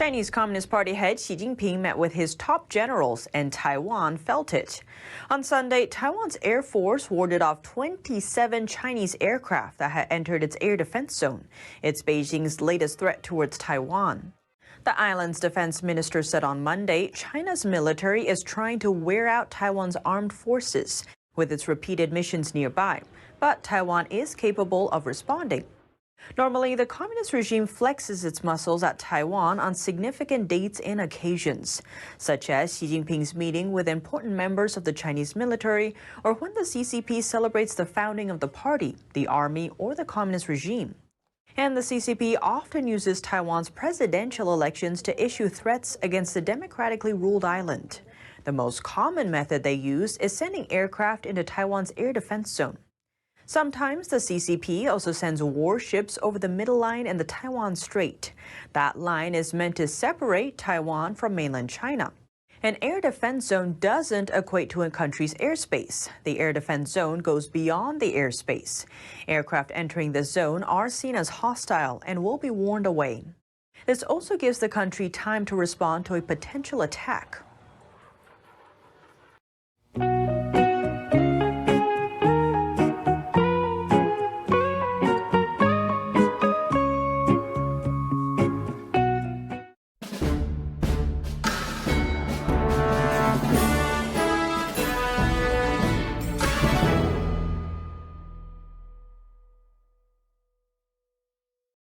Chinese Communist Party head Xi Jinping met with his top generals, and Taiwan felt it. On Sunday, Taiwan's Air Force warded off 27 Chinese aircraft that had entered its air defense zone. It's Beijing's latest threat towards Taiwan. The island's defense minister said on Monday China's military is trying to wear out Taiwan's armed forces with its repeated missions nearby, but Taiwan is capable of responding. Normally, the communist regime flexes its muscles at Taiwan on significant dates and occasions, such as Xi Jinping's meeting with important members of the Chinese military, or when the CCP celebrates the founding of the party, the army, or the communist regime. And the CCP often uses Taiwan's presidential elections to issue threats against the democratically ruled island. The most common method they use is sending aircraft into Taiwan's air defense zone. Sometimes the CCP also sends warships over the middle line in the Taiwan Strait. That line is meant to separate Taiwan from mainland China. An air defense zone doesn't equate to a country's airspace. The air defense zone goes beyond the airspace. Aircraft entering the zone are seen as hostile and will be warned away. This also gives the country time to respond to a potential attack.